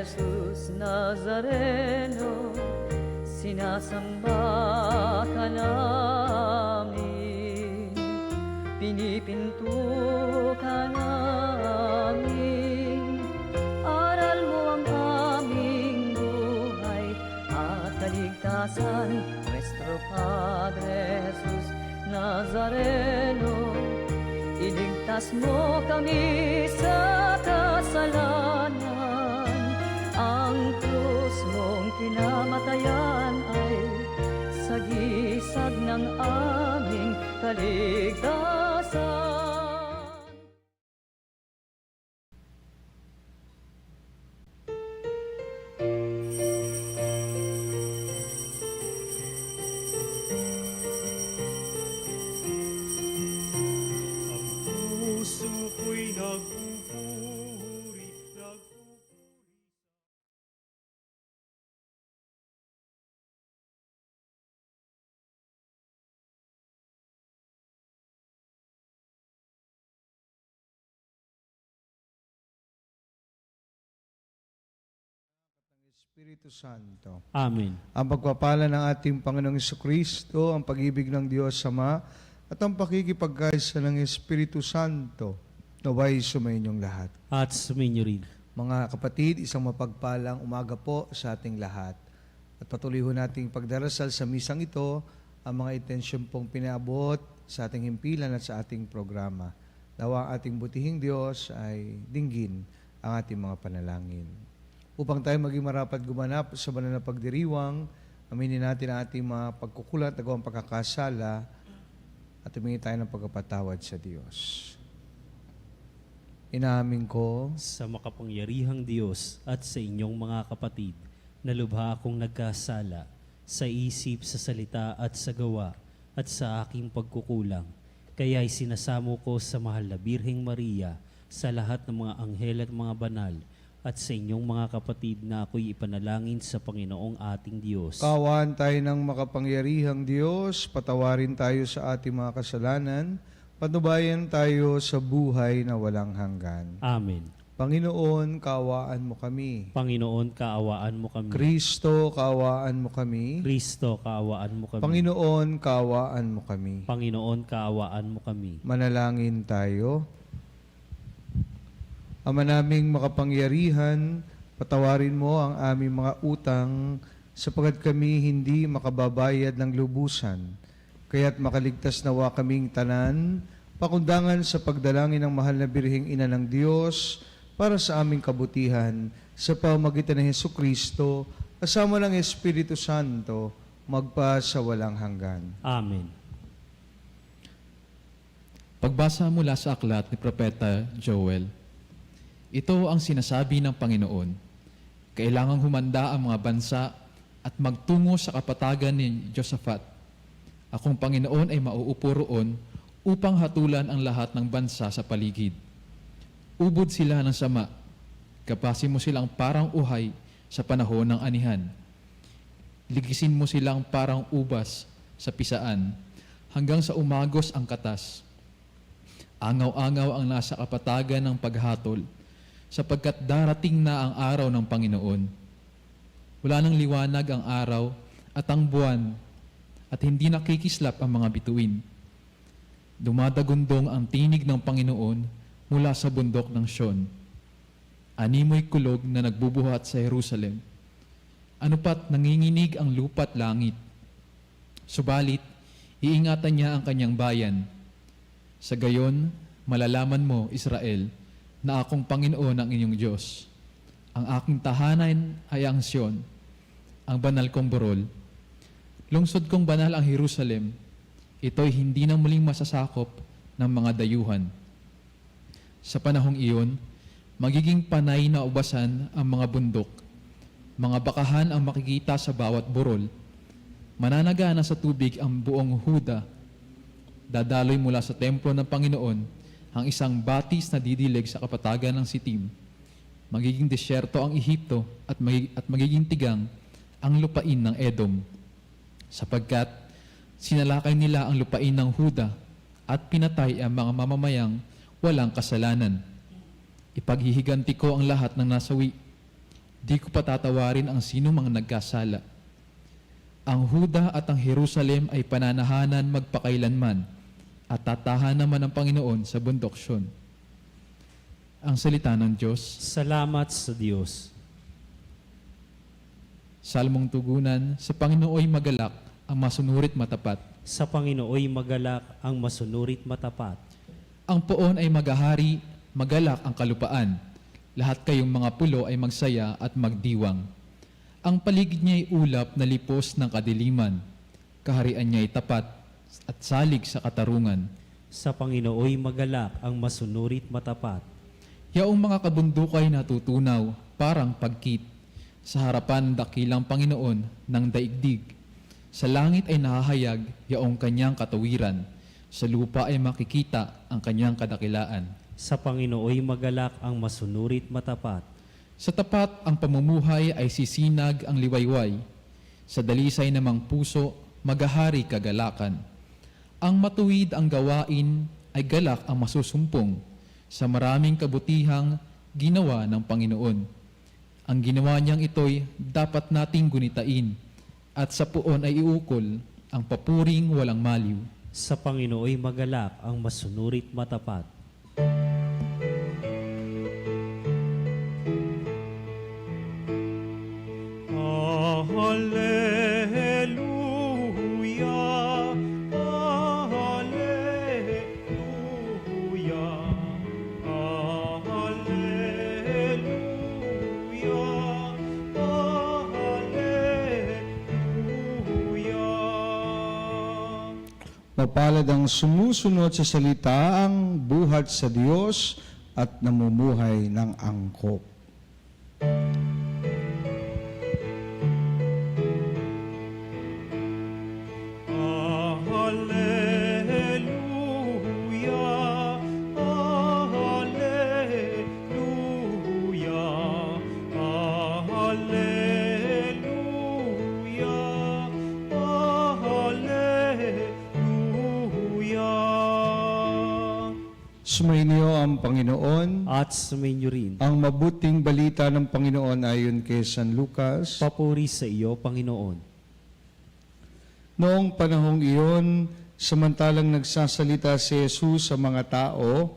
Jesus Nazareno, sinasamba ka namin, pinipinto ka namin. Aral mo ang aming buhay at kaligtasan, Nuestro Padre Jesus Nazareno. Iligtas mo kami sa kasalanan, ang krus mong kinamatayan ay sagisag ng aming kaligtasan. Espiritu Santo. Amen. Ang pagpapala ng ating Panginoong Jesucristo, ang pag-ibig ng Diyos Ama, at ang pakikipagkaisa ng Espiritu Santo, naway sumainyong lahat. At sumainyo rin. Mga kapatid, isang mapagpalang umaga po sa ating lahat. At patuloy ho nating pagdarasal sa misang ito, ang mga intensyon pong pinaabot sa ating himpilan at sa ating programa. Nawa ang ating butihing Diyos ay dinggin ang ating mga panalangin. Upang tayo maging marapat gumanap sa banal na pagdiriwang, aminin natin ang ating mga pagkukulat, nagawang pagkakasala, at humingi tayo ng pagkapatawad sa Diyos. Inaamin ko Sa makapangyarihang Diyos at sa inyong mga kapatid, na lubha akong nagkasala sa isip, sa salita at sa gawa at sa aking pagkukulang. Kaya'y sinasamo ko sa mahal na Birheng Maria, sa lahat ng mga anghel at mga banal, at sa inyong mga kapatid na ako'y ipanalangin sa Panginoong ating Diyos. Kaawaan tayo ng makapangyarihang Diyos, patawarin tayo sa ating mga kasalanan, patnubayan tayo sa buhay na walang hanggan. Amen. Panginoon, kaawaan mo kami. Panginoon, kaawaan mo kami. Kristo, kaawaan mo kami. Kristo, kaawaan mo kami. Panginoon, kaawaan mo kami. Panginoon, kaawaan mo kami. Manalangin tayo. Ama naming makapangyarihan, patawarin mo ang aming mga utang sapagkat kami hindi makababayad ng lubusan. Kaya't makaligtas nawa kaming tanan, pakundangan sa pagdalangin ng mahal na Birheng Ina ng Diyos para sa aming kabutihan sa pamamagitan ng Jesucristo, kasama ng Espiritu Santo, magpa sa walang hanggan. Amen. Pagbasa mula sa aklat ni Propeta Joel. Ito ang sinasabi ng Panginoon. Kailangang humanda ang mga bansa at magtungo sa kapatagan ni Josaphat. Akong Panginoon ay mauupo roon upang hatulan ang lahat ng bansa sa paligid. Ubod sila ng sama. Kapasin mo silang parang uhay sa panahon ng anihan. Ligisin mo silang parang ubas sa pisaan hanggang sa umagos ang katas. Angaw-angaw ang nasa kapatagan ng paghatol, sapagkat darating na ang araw ng Panginoon. Wala nang liwanag ang araw at ang buwan, at hindi nakikislap ang mga bituin. Dumadagundong ang tinig ng Panginoon mula sa bundok ng Sion. Animoy kulog na nagbubuhat sa Jerusalem. Ano pat nanginginig ang lupa't langit. Subalit, iingatan niya ang kanyang bayan. Sa gayon, malalaman mo, Israel, na akong Panginoon ang inyong Diyos. Ang aking tahanan ay ang Sion, ang banal kong burol. Lungsod kong banal ang Jerusalem, ito'y hindi na muling masasakop ng mga dayuhan. Sa panahong iyon, magiging panay na ubasan ang mga bundok, mga bakahan ang makikita sa bawat burol. Mananagana sa tubig ang buong Huda. Dadaloy mula sa templo ng Panginoon ang isang batis na didilig sa kapatagan ng Sitim. Magiging disyerto ang Ehipto at magiging tigang ang lupain ng Edom, sapagkat sinalakay nila ang lupain ng Huda at pinatay ang mga mamamayang walang kasalanan. Ipaghihiganti ko ang lahat ng nasawi. Di ko patatawarin ang sino mang nagkasala. Ang Huda at ang Jerusalem ay pananahanan magpakailanman at tatahan naman ng Panginoon sa bundok Siyon. Ang salita ng Diyos. Salamat sa Diyos. Salmong tugunan, sa Panginooy magalak ang masunurit matapat. Sa Panginooy magalak ang masunurit matapat. Ang poon ay magahari, magalak ang kalupaan. Lahat kayong mga pulo ay magsaya at magdiwang. Ang paligid niya ay ulap na lipos ng kadiliman. Kaharian niya ay tapat at salig sa katarungan. Sa Panginooy magalak ang masunurit matapat. Yaong mga kabundukay natutunaw, parang pagkit, sa harapan ng dakilang Panginoon ng daigdig. Sa langit ay nahahayag yaong kanyang katawiran, sa lupa ay makikita ang kanyang kadakilaan. Sa Panginooy magalak ang masunurit matapat. Sa tapat ang pamumuhay ay sisinag ang liwayway, sa dalisay namang puso magahari kagalakan. Ang matuwid ang gawain ay galak ang masusumpong, sa maraming kabutihang ginawa ng Panginoon. Ang ginawa niyang ito'y dapat nating gunitain, at sa puon ay iukol ang papuring walang maliw. Sa Panginooy magalak ang masunurit matapat. Hallelujah, hallelujah, hallelujah, hallelujah. Mapalad ang sumusunod sa salitaang buhat sa Diyos at namumuhay ng angkop. Hallelujah, hallelujah, hallelujah. Sumainyo ang Panginoon. At sumainyo rin. Ang mabuting balita ng Panginoon ayon kay San Lucas. Papuri sa iyo, Panginoon. Noong panahong iyon, samantalang nagsasalita si Jesus sa mga tao,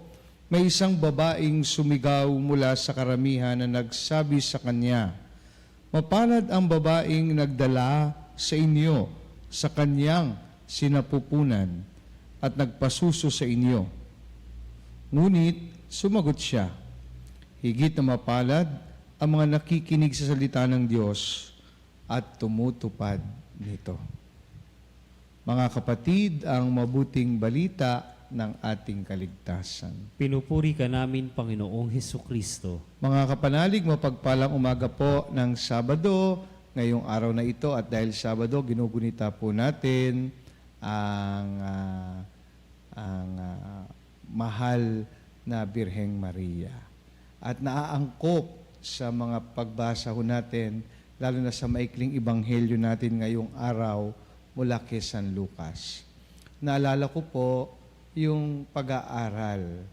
may isang babaeng sumigaw mula sa karamihan na nagsabi sa kanya, "Mapalad ang babaeng nagdala sa inyo sa kanyang sinapupunan at nagpasuso sa inyo." Ngunit sumagot siya, "Higit na mapalad ang mga nakikinig sa salita ng Diyos at tumutupad nito." Mga kapatid, ang mabuting balita ng ating kaligtasan. Pinupuri ka namin, Panginoong Hesukristo. Mga kapanalig, mapagpalang umaga po ng Sabado, ngayong araw na ito, at dahil Sabado, ginugunita po natin ang mahal na Birheng Maria. At naaangkop sa mga pagbasa ho natin, lalo na sa maikling ebanghelyo natin ngayong araw mula kay San Lucas. Naalala ko po yung pag-aaral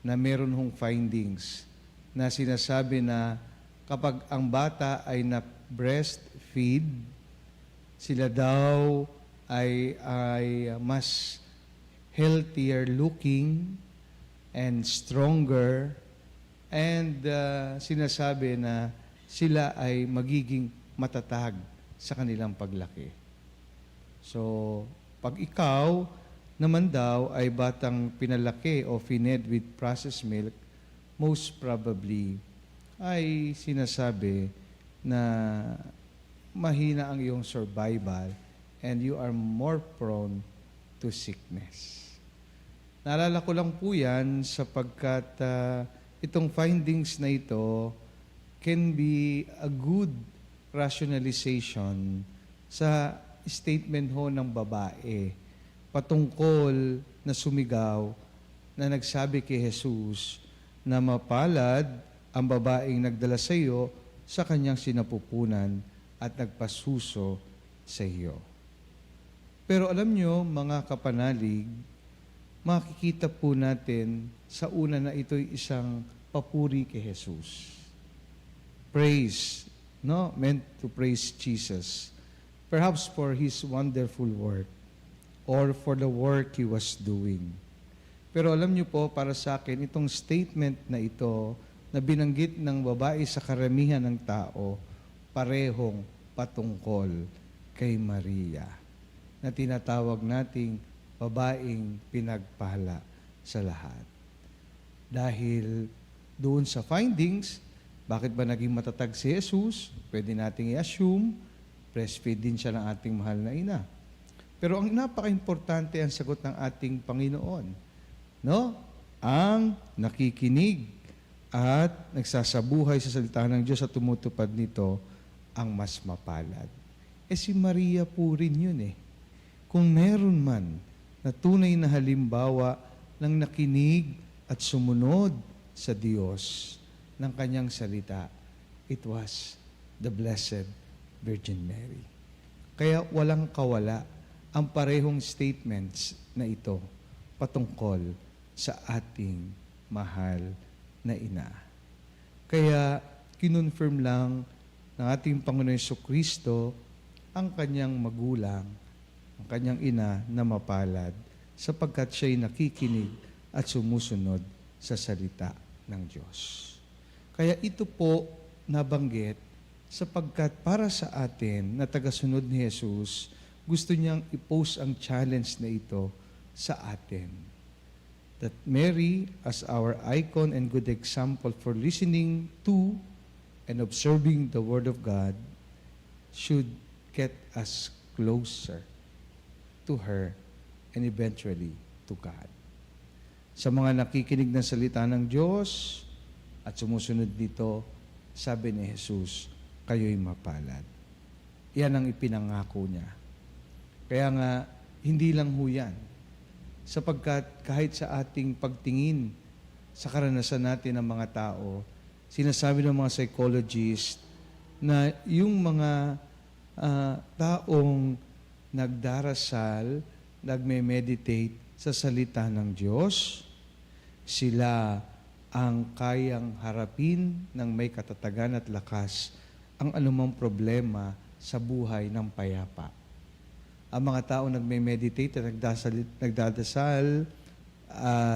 na meron hong findings na sinasabi na kapag ang bata ay na-breastfeed, sila daw ay mas healthier looking and stronger, and sinasabi na sila ay magiging matatag sa kanilang paglaki. So, pag ikaw naman daw ay batang pinalaki o fined with processed milk, most probably ay sinasabi na mahina ang iyong survival and you are more prone to sickness. Naalala ko lang po yan sapagkat itong findings na ito can be a good rationalization sa statement ho ng babae patungkol na sumigaw na nagsabi kay Jesus na mapalad ang babaeng nagdala sa iyo sa kanyang sinapupunan at nagpasuso sa iyo. Pero alam nyo, mga kapanalig, makikita po natin sa una na ito'y isang papuri kay Jesus. Praise no, meant to praise Jesus. Perhaps for His wonderful work or for the work He was doing. Pero alam niyo po, para sa akin, itong statement na ito na binanggit ng babae sa karamihan ng tao, parehong patungkol kay Maria na tinatawag nating babaeng pinagpala sa lahat. Dahil doon sa findings, bakit ba naging matatag si Jesus? Pwede nating i-assume, breastfeed din siya ng ating mahal na ina. Pero ang napaka-importante ang sagot ng ating Panginoon, no? Ang nakikinig at nagsasabuhay sa salita ng Diyos at tumutupad nito ang mas mapalad. Si Maria po rin yun eh. Kung meron man na tunay na halimbawa ng nakinig at sumunod sa Diyos ng kanyang salita, it was the Blessed Virgin Mary. Kaya walang kawala ang parehong statements na ito patungkol sa ating mahal na ina. Kaya kinonfirm lang ng ating Panginoon Jesucristo ang kanyang magulang, ang kanyang ina na mapalad sapagkat siya'y nakikinig at sumusunod sa salita ng Diyos. Kaya ito po nabanggit sapagkat para sa atin na tagasunod ni Jesus, gusto niyang i-pose ang challenge na ito sa atin. That Mary, as our icon and good example for listening to and observing the Word of God, should get us closer to her and eventually to God. Sa mga nakikinig ng salita ng Diyos at sumusunod dito, sabi ni Jesus, kayo'y mapalad. Yan ang ipinangako niya. Kaya nga, hindi lang ho yan. Sapagkat kahit sa ating pagtingin sa karanasan natin ng mga tao, sinasabi ng mga psychologists na yung mga taong nagdarasal, nagme-meditate sa salita ng Diyos, sila ang kayang harapin ng may katatagan at lakas ang anumang problema sa buhay ng payapa. Ang mga tao nagme-meditate at nagdadasal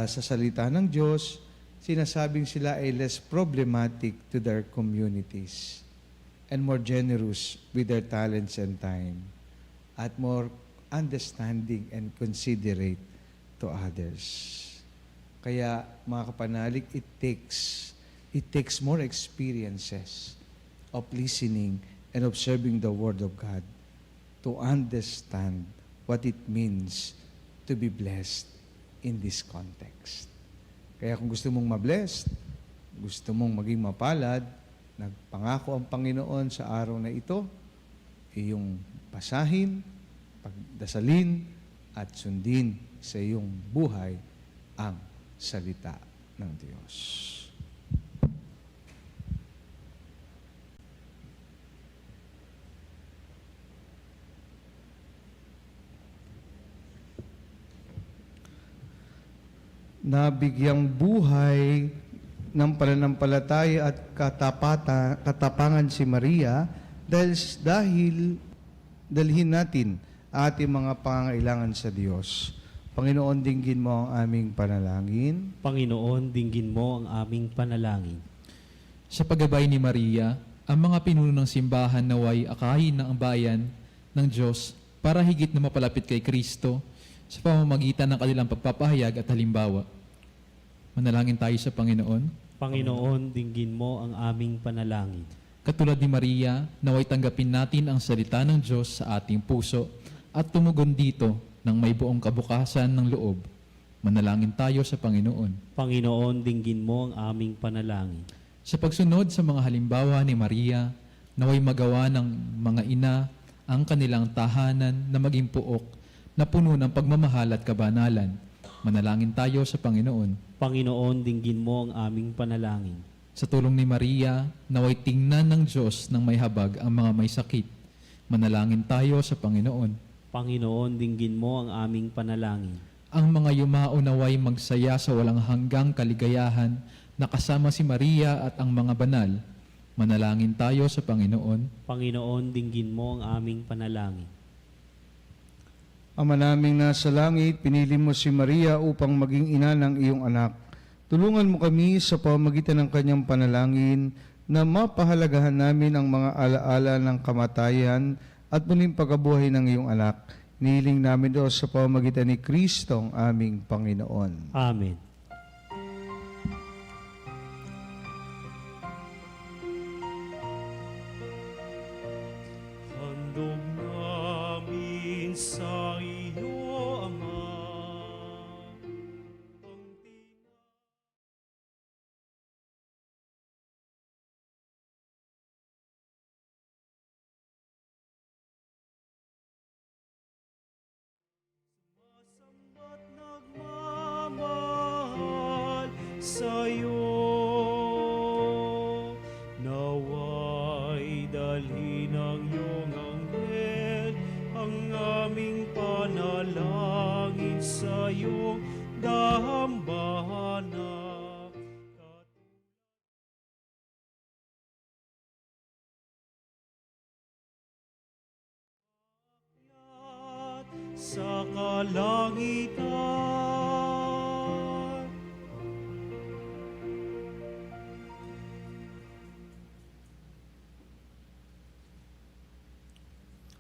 sa salita ng Diyos, sinasabing sila ay less problematic to their communities and more generous with their talents and time at more understanding and considerate to others. Kaya mga kapanalig, it takes more experiences of listening and observing the Word of God to understand what it means to be blessed in this context. Kaya kung gusto mong ma-blessed, gusto mong maging mapalad, nagpangako ang Panginoon sa araw na ito, iyong basahin, pagdasalin, at sundin sa iyong buhay ang salita ng Diyos. Nabigyang buhay ng pananampalataya at katapangan si Maria dahil dalhin natin ating mga pangangailangan sa Diyos. Panginoon, dinggin mo ang aming panalangin. Panginoon, dinggin mo ang aming panalangin. Sa paggabay ni Maria, ang mga pinuno ng simbahan naway akayin ng bayan ng Diyos para higit na mapalapit kay Kristo sa pamamagitan ng kanilang pagpapahayag at halimbawa. Manalangin tayo sa Panginoon. Panginoon, dinggin mo ang aming panalangin. Katulad ni Maria, naway tanggapin natin ang salita ng Diyos sa ating puso at tumugon dito ng may buong kabukasan ng loob. Manalangin tayo sa Panginoon. Panginoon, dinggin mo ang aming panalangin. Sa pagsunod sa mga halimbawa ni Maria, naway magawa ng mga ina ang kanilang tahanan na maging puok na puno ng pagmamahal at kabanalan. Manalangin tayo sa Panginoon. Panginoon, dinggin mo ang aming panalangin. Sa tulong ni Maria, naway tingnan ng Diyos ng may habag ang mga may sakit. Manalangin tayo sa Panginoon. Panginoon, dinggin mo ang aming panalangin. Ang mga yumao naway magsaya sa walang hanggang kaligayahan na kasama si Maria at ang mga banal. Manalangin tayo sa Panginoon. Panginoon, dinggin mo ang aming panalangin. Ama naming nasa langit, pinili mo si Maria upang maging ina ng iyong anak. Tulungan mo kami sa pamamagitan ng kanyang panalangin na mapahalagahan namin ang mga alaala ng kamatayan at muling pagkabuhay ng iyong anak. Nihiling namin ito sa pamamagitan ni Kristo ang aming Panginoon. Amen. Handog namin sa iyo, Ama. Samba't nagmamahal sa'yo, naway dalhin ng iyong anghel ang aming panalangin sa iyong dambana. Sa kalangitan,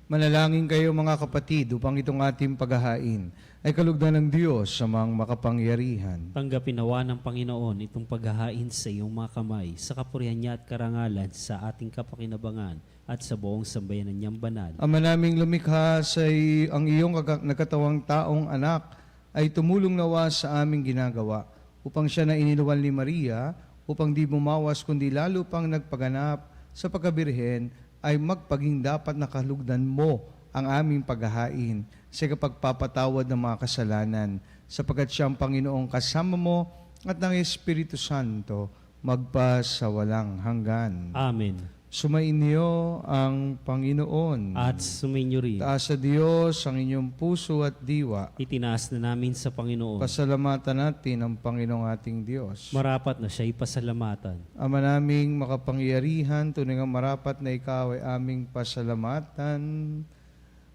Manalangin kayo mga kapatid upang itong ating paghahain ay kalugdan ng Diyos sa mga makapangyarihan. Tanggapin nawa ng Panginoon itong paghahain sa iyong mga kamay, sa kapurihan niya at karangalan, sa ating kapakinabangan at sa buong sambayanan niyang banal. Ama naming lumikha sa ang iyong nagkatawang taong anak ay tumulong nawa sa aming ginagawa upang siya na iniluwan ni Maria upang di bumawas kundi lalo pang nagpaganap sa pagkabirhen ay magpaging dapat nakalugdan mo ang aming paghahain sa kapagpapatawad ng mga kasalanan sapagkat siya ang Panginoong kasama mo at ng Espiritu Santo magpa sa walang hanggan. Amen. Sumainyo ang Panginoon. At sumainyo rin. Taas sa Diyos ang inyong puso at diwa. Itinaas na namin sa Panginoon. Pasalamatan natin ang Panginoong ating Diyos. Marapat na siya'y pasalamatan. Ama naming makapangyarihan, tunay nga marapat na ikaw ay aming pasalamatan.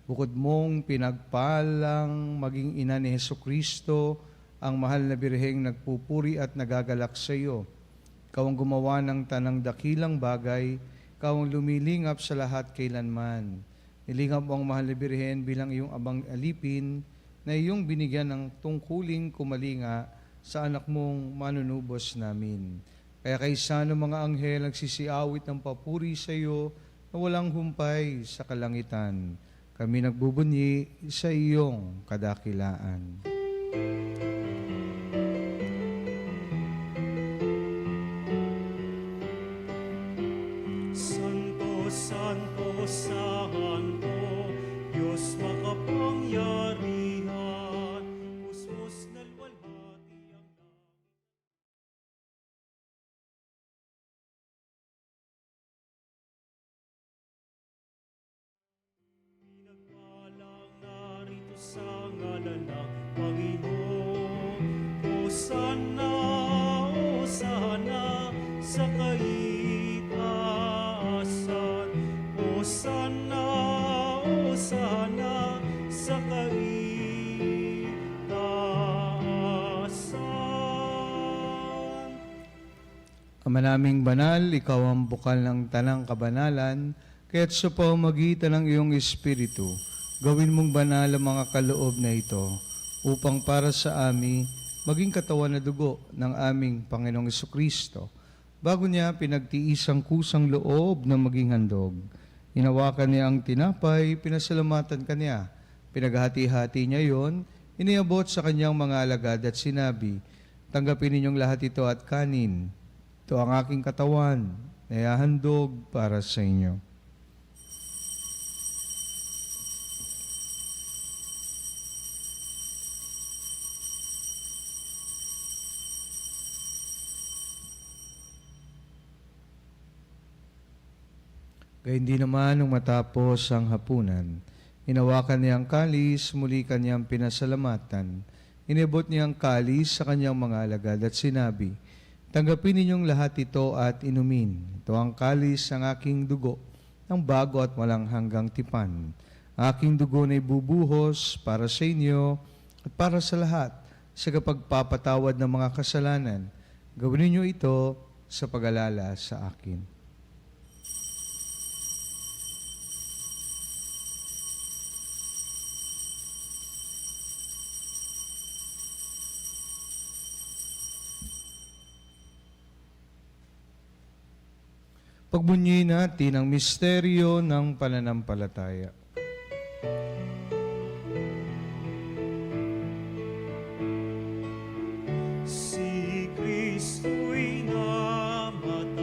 Bukod mong pinagpalang maging ina ni Hesukristo, ang mahal na birheng nagpupuri at nagagalak sa iyo. Ikaw ang gumawa ng tanang dakilang bagay, ikaw ang lumilingap sa lahat kailanman. Nilingap mo ang mahal na birhen bilang iyong abang alipin na iyong binigyan ng tungkuling kumalinga sa anak mong manunubos namin. Kaya kaysa ng mga anghel nagsisiawit ng papuri sa iyo na walang humpay sa kalangitan. Kami nagbubunyi sa iyong kadakilaan. Santo, Santo, Santo, Diyos makapangyarihan, kusmos na luwalhati ang pinagpalang narito sa ngalan ng Panginoon. Hosana, Hosana, sa kaitaasan. Hosana, Hosana, sa kaitaasan. Ama naming banal, ikaw ang bukal ng tanang kabanalan, kaya't sa pamamagitan ng iyong Espiritu, gawin mong banal ang mga kaloob na ito, upang para sa amin, maging katawan na dugo ng aming Panginoong Jesucristo. Bago niya pinagtiis ang kusang loob na maging handog, inawakan niya ang tinapay, pinasalamatan kaniya. Pinaghati-hati niya yon, iniabot sa kanyang mga alagad at sinabi, tanggapin ninyong lahat ito at kanin. Ito ang aking katawan na ihahandog para sa inyo. Gayun din naman nung matapos ang hapunan, inawakan niya ang kalis, muli kanyang pinasalamatan. Inibot niya ang kalis sa kanyang mga alagad at sinabi, Tanggapin ninyong lahat ito at inumin. Ito ang kalis ng aking dugo, ng bago at walang hanggang tipan. Aking dugo na ibubuhos para sa inyo at para sa lahat sa kapagpapatawad ng mga kasalanan. Gawin ninyo ito sa pag-alala sa akin. Pagbunyi natin ang misteryo ng pananampalataya. Si Kristo'y namatay,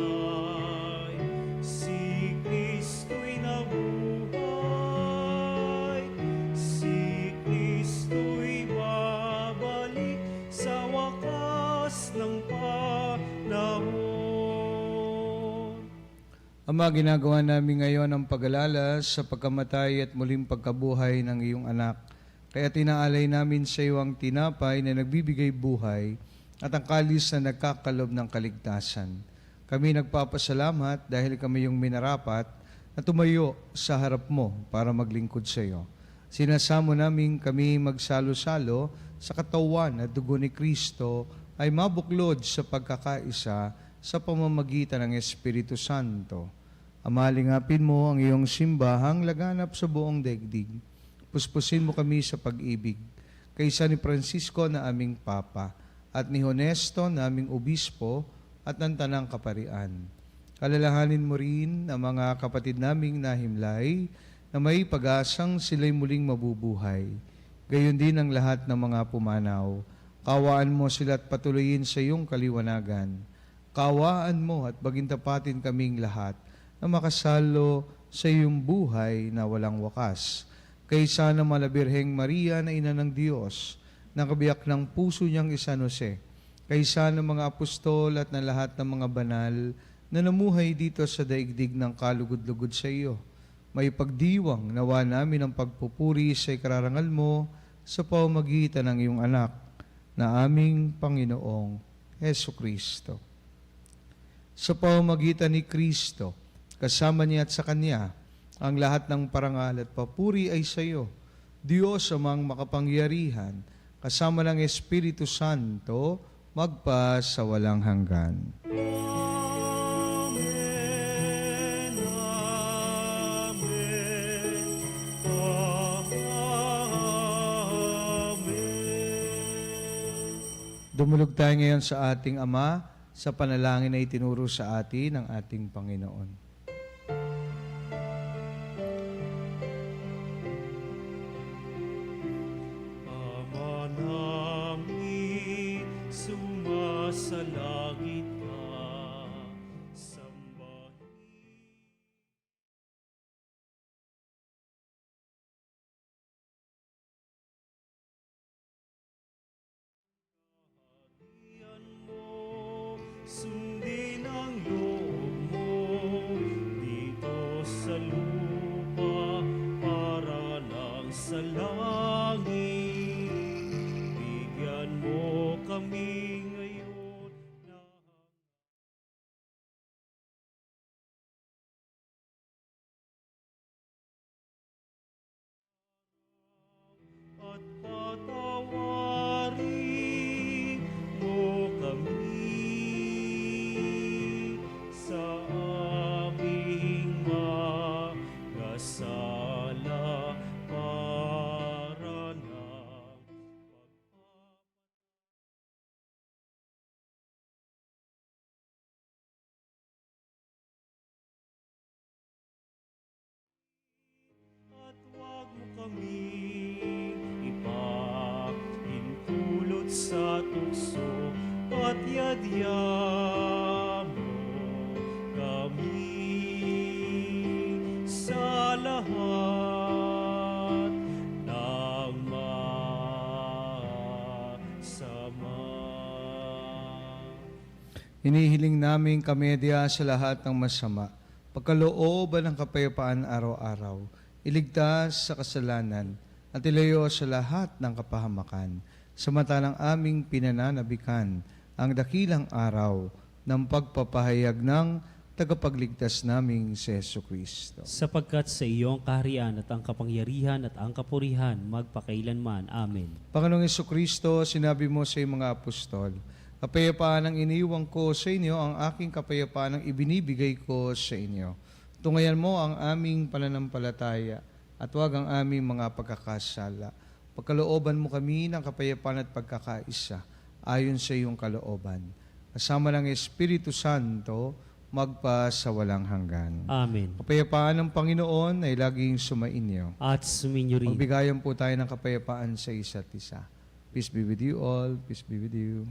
si Kristo'y nabuhay, si Kristo'y babalik sa wakas ng panahon. Ama, ginagawa namin ngayon ang pag-alala sa pagkamatay at muling pagkabuhay ng iyong anak. Kaya tinaalay namin sa iyo ang tinapay na nagbibigay buhay at ang kalis na nagkakalob ng kaligtasan. Kami nagpapasalamat dahil kami yung minarapat na tumayo sa harap mo para maglingkod sa iyo. Sinasamo namin kami magsalo-salo sa katawan at dugo ni Kristo ay mabuklod sa pagkakaisa sa pamamagitan ng Espiritu Santo. Ama, lingapin mo ang iyong simbahang laganap sa buong daigdig. Puspusin mo kami sa pag-ibig. Kaysa ni Francisco na aming Papa at ni Honesto na aming Obispo at ng Tanang Kaparian. Kalalahanin mo rin ang mga kapatid naming nahimlay na may pag-asang sila'y muling mabubuhay. Gayon din ang lahat ng mga pumanaw. Kawaan mo sila at patuloyin sa iyong kaliwanagan. Kawaan mo at bagintapatin kaming lahat na makasalo sa iyong buhay na walang wakas. Kaysa na Malabirheng Maria na Ina ng Diyos, na kabiyak ng puso niyang San Jose, kaysa ng mga apostol at ng lahat ng mga banal na namuhay dito sa daigdig ng kalugod-lugod sa iyo, may pagdiwang nawa namin ang pagpupuri sa ikararangal mo sa pamamagitan ng iyong anak na aming Panginoong Heso Kristo. Sa pamamagitan ni Kristo, kasama niya at sa Kanya, ang lahat ng parangal at papuri ay sa iyo, Diyos amang makapangyarihan, kasama ng Espiritu Santo, magpa sa walang hanggan. Amen, amen, amen. Dumulog tayo ngayon sa ating Ama, sa panalangin na itinuro sa atin ng ating Panginoon. Ama namin, sumasalangit ka, sambahin. Kaharian mo, sundin ang loob mo, dito sa lupa, para lang sa langit. Bigyan mo kami ngayon na at patawarin mo kami sa aming mga sala para ng at wag mo kaming ipahintulot sa tukso at yadya mo kami sa lahat ng masama. Hinihiling namin kamedya sa lahat ng masama, pagkalooban ng kapayapaan araw-araw, iligtas sa kasalanan, at ilayo sa lahat ng kapahamakan, samantalang aming pinananabikan ang dakilang araw ng pagpapahayag ng tagapagligtas naming si Yesu Kristo. Sapagkat sa iyong kaharian at ang kapangyarihan at ang kapurihan magpakailanman. Amen. Panginoong Yesu Kristo, sinabi mo sa iyong mga apostol, kapayapaan ang iniwang ko sa inyo, ang aking kapayapaan ang ibinibigay ko sa inyo. Tungayan mo ang aming pananampalataya at huwag ang aming mga pagkakasala. Pagkalooban mo kami ng kapayapaan at pagkakaisa ayon sa iyong kalooban. Kasama ng Espiritu Santo, magpa sa walang hanggan. Amen. Kapayapaan ng Panginoon ay laging sumainyo. At suminyo rin. Magbigayan po tayo ng kapayapaan sa isa't isa. Peace be with you all. Peace be with you.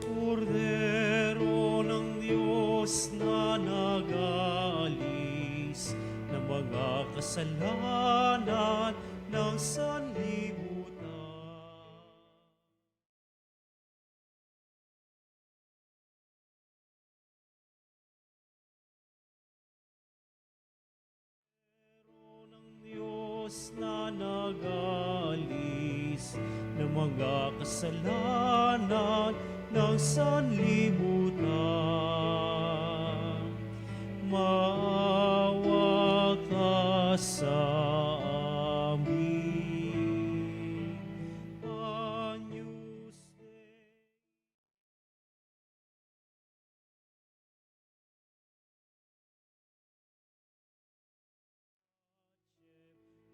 Kordero ng Diyos na nag-aalis ng mga kasalanan ng sanlibutan. Diyos na nag-aalis ng mga kasalanan ng sanlibutan. Maawa ka sa amin. Agnus Dei.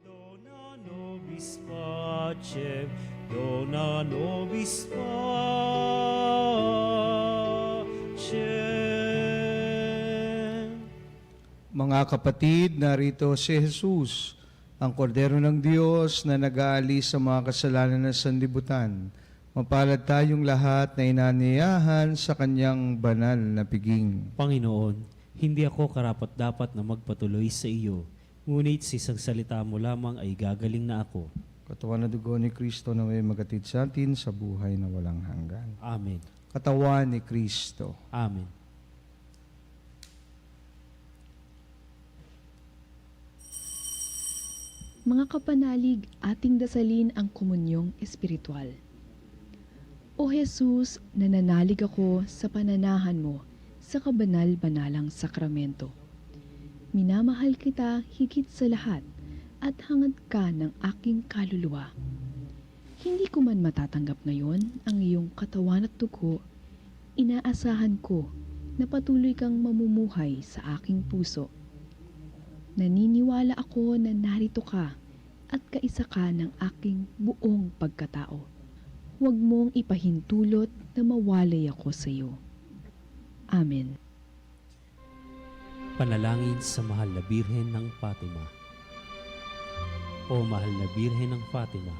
Dona nobis pacem, dona nobis pacem. Mga kapatid, narito si Jesus, ang kordero ng Diyos na nag-aalis sa mga kasalanan ng sanlibutan. Mapalad tayong lahat na inaniyahan sa kanyang banal na piging. Panginoon, hindi ako karapat-dapat na magpatuloy sa iyo, ngunit sa isang salita mo lamang ay gagaling na ako. Katawan na dugo ni Kristo na may magatid sa atin sa buhay na walang hanggan. Amen. Katawan ni Kristo. Amen. Mga kapanalig, ating dasalin ang komunyong espiritual. O Jesus, nananalig ako sa pananahan mo sa kabanal-banalang sakramento. Minamahal kita higit sa lahat at hangad ka ng aking kaluluwa. Hindi ko man matatanggap ngayon ang iyong katawan at dugo, inaasahan ko na patuloy kang mamumuhay sa aking puso. Naniniwala ako na narito ka at kaisa ka ng aking buong pagkatao. Huwag mong ipahintulot na mawalay ako sa iyo. Amen. Panalangin sa mahal na Birhen ng Fatima. O mahal na Birhen ng Fatima,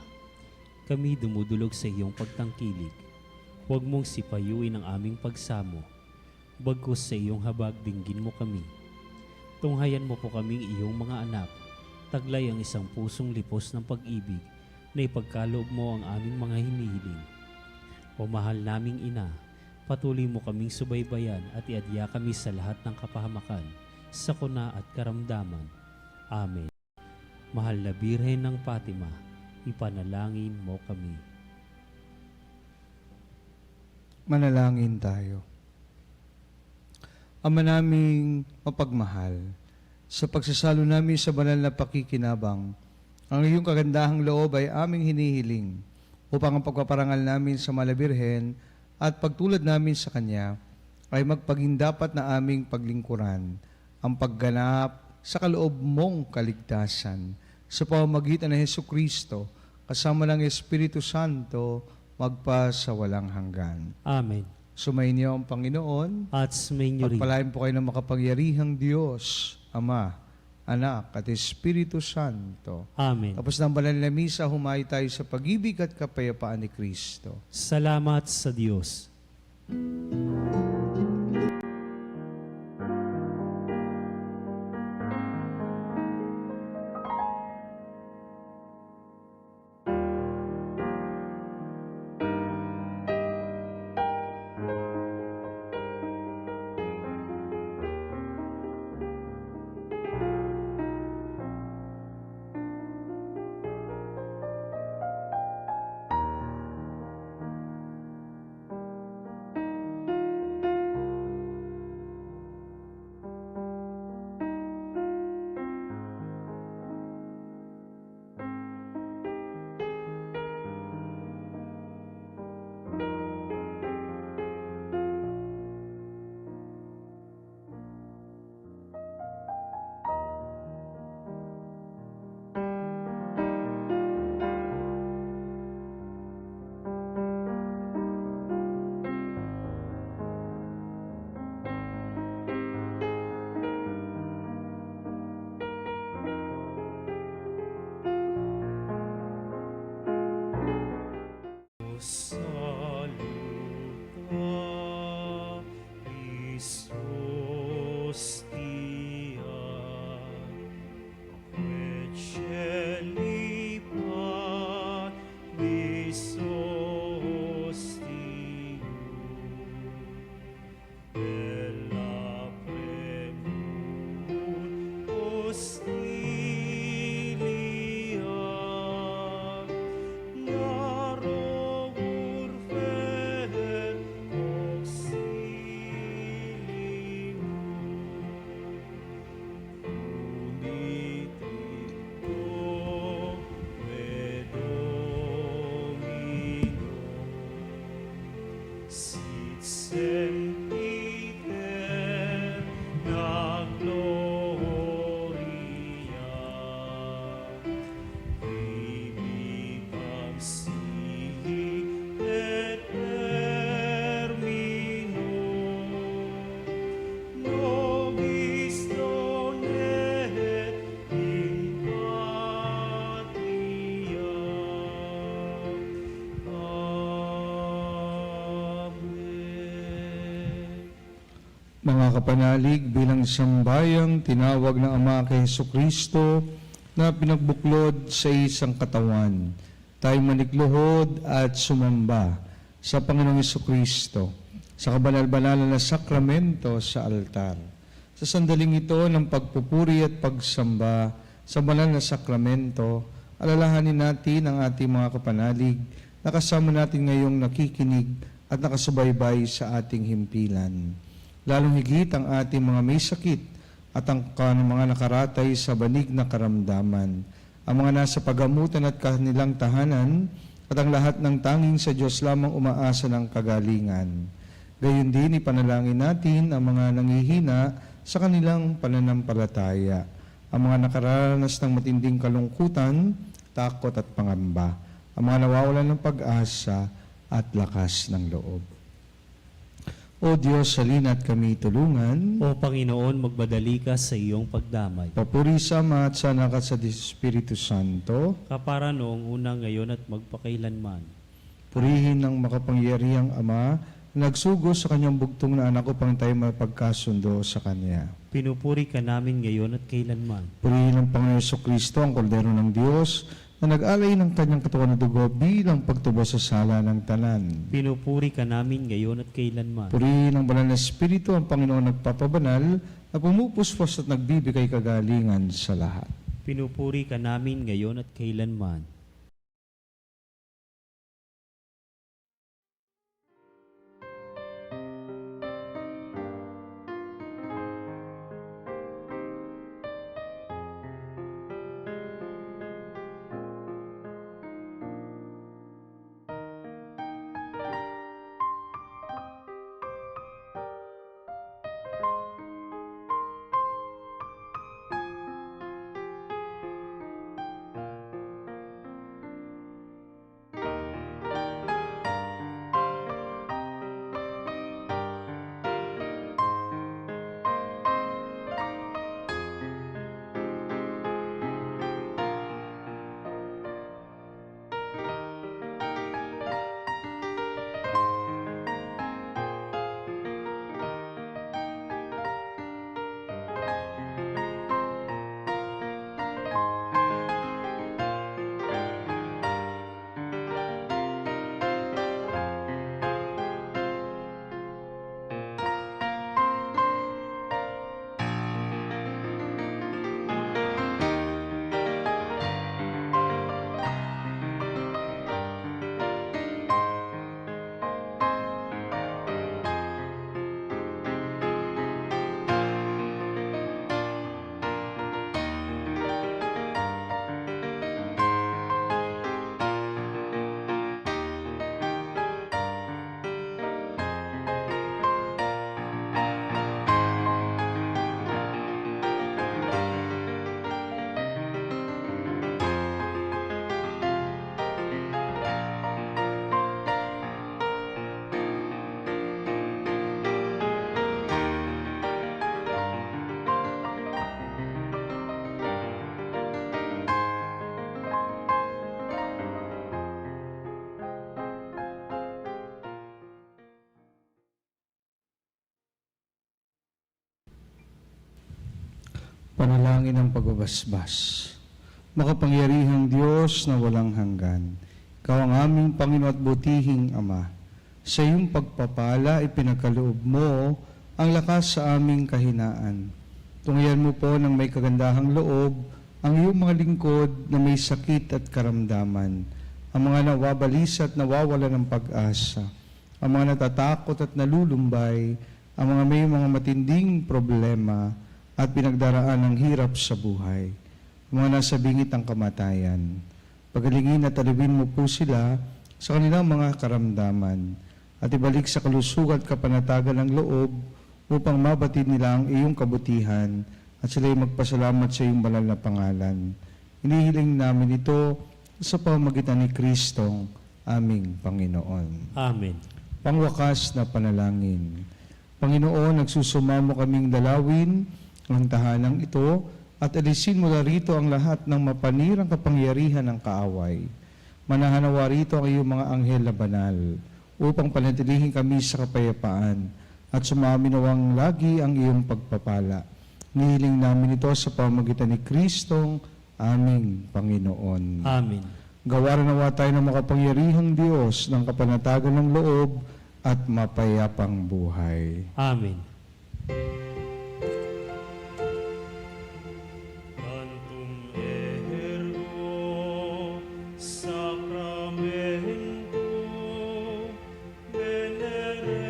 kami dumudulog sa iyong pagtangkilik. Huwag mong sipayuin ang aming pagsamo. Bagkus sa iyong habag, dinggin mo kami. Tunghayan mo po kaming iyong mga anak. Taglay ang isang pusong lipos ng pag-ibig na ipagkaloob mo ang aming mga hinihiling. O mahal naming ina, patuloy mo kaming subaybayan at iadya kami sa lahat ng kapahamakan, sakuna at karamdaman. Amen. Mahal na Birhen ng Fatima, ipanalangin mo kami. Manalangin tayo. Ama naming mapagmahal, sa pagsasalo namin sa banal na pakikinabang, ang iyong kagandahang loob ay aming hinihiling upang ang pagpaparangal namin sa Malabirhen at pagtulad namin sa Kanya ay magpagindapat na aming paglingkuran ang pagganap sa kaloob mong kaligtasan sa pamamagitan ng Hesu Kristo kasama ng Espiritu Santo magpa sa walang hanggan. Amen. Sumainyo ang Panginoon. At sumainyo rin. Pagpalain po kayo ng makapangyarihang Diyos, Ama, Anak, at Espiritu Santo. Amen. Tapos ng banal na misa, humayo tayo sa pag-ibig at kapayapaan ni Kristo. Salamat sa Diyos. semper na gloria. Vivit sihi et termino, nobis donet in patria. Amen. Mga kapanalig, bilang isang bayang tinawag ng Ama kay Jesucristo na pinagbuklod sa isang katawan, tayo manikluhod at sumamba sa Panginoong Jesucristo sa kabanal-banalan na sakramento sa altar. Sa sandaling ito ng pagpupuri at pagsamba sa banal na sakramento, alalahanin natin ang ating mga kapanalig na kasama natin ngayong nakikinig at nakasubaybay sa ating himpilan. Lalong higit ang ating mga may sakit at ang mga nakaratay sa banig na karamdaman, ang mga nasa pagamutan at kanilang tahanan, at ang lahat ng tanging sa Diyos lamang umaasa ng kagalingan. Gayon din ipanalangin natin ang mga nanghihina sa kanilang pananampalataya, ang mga nakaranas ng matinding kalungkutan, takot at pangamba, ang mga nawawalan ng pag-asa at lakas ng loob. O Diyos, salina at kami tulungan. O Panginoon, magbadali ka sa iyong pagdamay. Papuri sa Ama at sa Anak at sa Espiritu Santo. Kapara noong una, ngayon at magpakailanman. Purihin ng makapangyarihang Ama na nagsugo sa kanyang bugtong na anak upang tayo mapagkasundo sa Kanya. Pinupuri ka namin ngayon at kailanman. Purihin ng Panginoon Jesucristo, ang Kordero ng Diyos, na nag-alay ng kanyang katawan na dugo bilang pagtubos sa sala ng tanan. Pinupuri ka namin ngayon at kailanman. Purihin ng banal na Espiritu ang Panginoon nagpapabanal na pumupuspos at nagbibigay kagalingan sa lahat. Pinupuri ka namin ngayon at kailanman. Panalangin ng pagbabasbas. Makapangyarihang Diyos na walang hanggan, Ikaw ang aming Panginoon at butihing Ama. Sa iyong pagpapala, ipinagkaloob mo ang lakas sa aming kahinaan. Tunghayan mo po ng may kagandahang loob ang iyong mga lingkod na may sakit at karamdaman, ang mga nawabalisa at nawawala ng pag-asa, ang mga natatakot at nalulumbay, ang mga may mga matinding problema at pinagdaraan ng hirap sa buhay, mga nasa bingit ng kamatayan. Pagalingin at alawin mo po sila sa kanilang mga karamdaman at ibalik sa kalusugan at kapanatagan ng loob upang mabatid nila ang iyong kabutihan at sila'y magpasalamat sa iyong banal na pangalan. Inihiling namin ito sa pamamagitan ni Kristong aming Panginoon. Amen. Pangwakas na panalangin. Panginoon, nagsusumamo kaming dalawin ang tahanang ito at alisin mo na rito ang lahat ng mapanirang kapangyarihan ng kaaway. Manahanawa rito ang iyong mga anghel na banal upang panatilihin kami sa kapayapaan at sumaminawang lagi ang iyong pagpapala. Nihiling namin ito sa pamamagitan ni Kristong aming Panginoon. Amen. Gawaran nawa tayo ng makapangyarihang Diyos ng kapanatagan ng loob at mapayapang buhay. Amen. Tantum ergo sacramento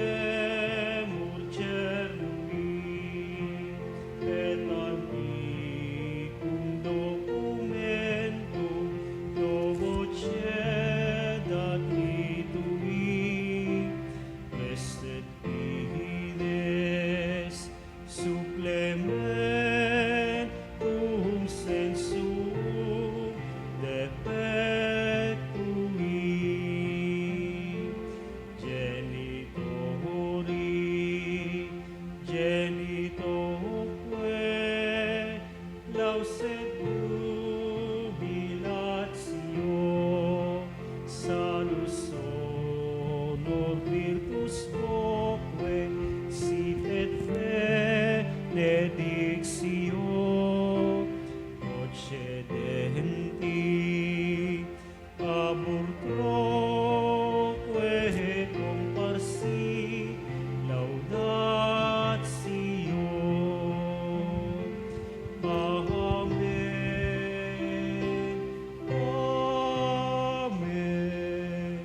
veneremur cernui et antiquum documentum novocedat litui estet fides supplementum sensum defectui genitoque lauset jubilatio salus honor virtus voque sit et benedictio procedenti abur troque comparsi laudatio. Amen.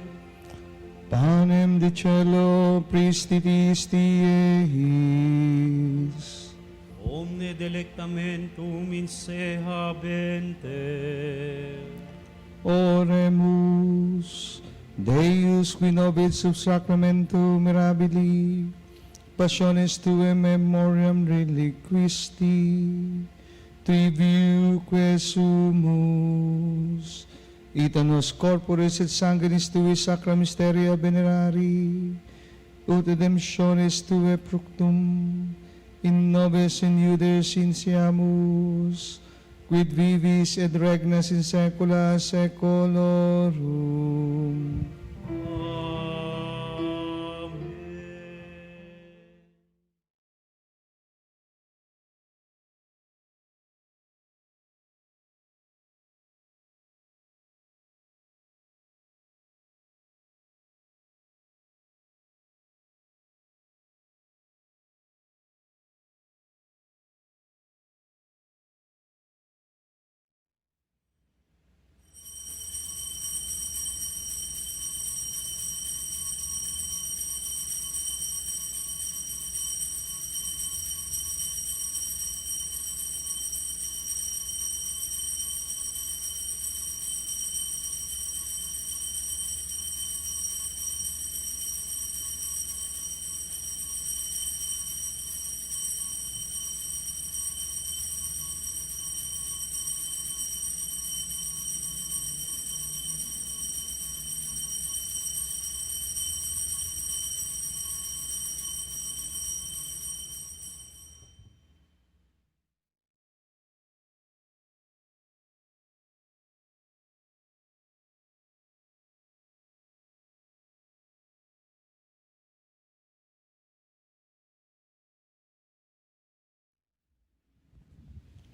Panem de cielo, pristitis Dieis. Omne delectamentum in se habente. Oremus, Deus qui nobis sub sacramentum mirabili, passiones tuae memoriam reliquisti, triviuque sumus, ita nos corporis et sanguinis tui sacra mysteria venerari, ut redemptionis tuae fructum, in nobis in iudes insiamus, quid vivis et regnas in saecula saeculorum. Amen.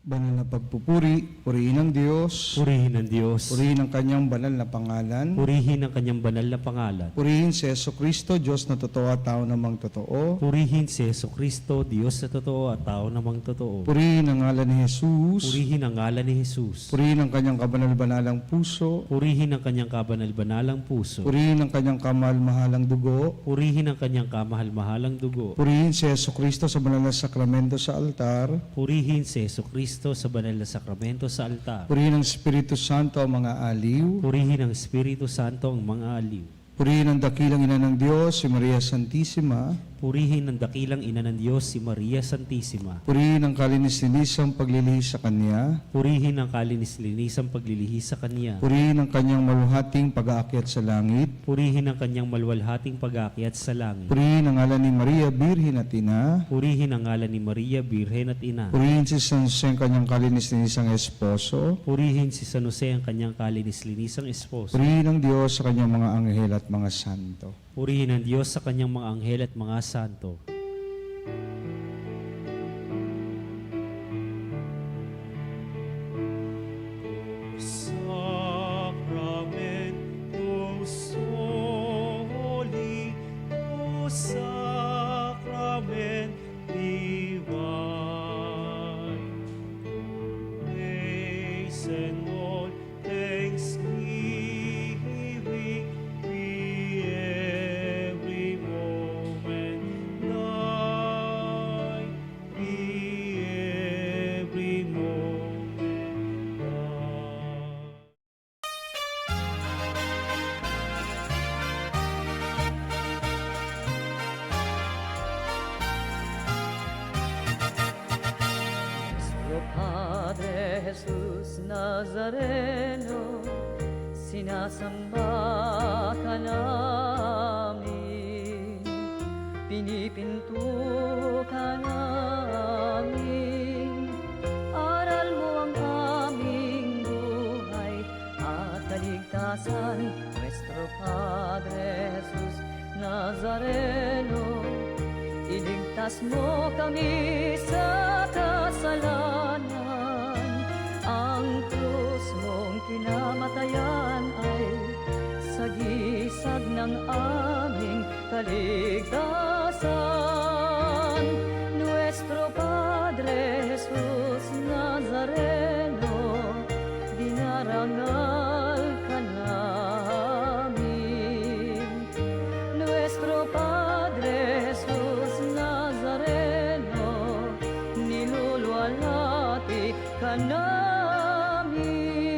Banal na pagpupuri, purihin ang Diyos, Purihin ang Diyos. purihin ang kanyang banal na pangalan, Purihin ang kanyang banal na pangalan. purihin si Jesucristo, Diyos na totoo at tao namang totoo, Purihin si Jesucristo, Diyos na totoo at tao namang totoo. purihin ang ngalan ni Jesus, Purihin ang ngalan ni Jesus. purihin ang kanyang kabanal-banalang puso, Purihin ang kanyang kabanal-banalang puso. purihin ang kanyang kamahal-mahalang dugo, Purihin ang kanyang kamahal-mahalang dugo. purihin si Jesucristo sa banal na sakramento sa altar, Purihin si Jesucristo sa banal na sakramento sa altar. purihin ang Espiritu Santo ang mga aliw, Purihin ang Espiritu Santo ang mga aliw. Purihin ang dakilang ina ng Diyos, si Maria Santissima. Purihin ang dakilang ina ng Diyos, si Maria Santissima. Purihin ang kalinis-linisang paglilihis sa Kanya. Purihin ang kalinis-linisang paglilihis sa Kanya. Purihin ang Kanyang maluhating pag-aakyat sa langit. Purihin ang Kanyang malwalhating pag-aakyat sa langit. Purihin ang ngalan ni Maria, Birhen at Ina. Purihin ang ngalan ni Maria, Birhen at Ina. Purihin si San Jose ang Kanyang kalinis-linisang esposo. Purihin si San Jose ang Kanyang kalinis-linisang esposo. Purihin ang Diyos sa Kanyang mga anghel at mga santo. Purihin ang Diyos sa Kanyang mga anghel at mga santo. Sacramentus soli, o sacrament divine. Praise and all thanksgiving be every moment thine, be every moment thine. Nuestro Padre Jesús Nazareno, sinasamba ka namin, pinipinto ka namin. Aral mo ang aming buhay at kaligtasan, Nuestro Padre Jesús Nazareno. Iligtas mo kami sa kasalanan. Ang krus mong kinamatayan ay sagisag ng aming kaligtasan. Nuestro Padre Jesus Nazareno, dinarangal ka namin. Nuestro Padre Jesus Nazareno, niluluwalhati ka namin.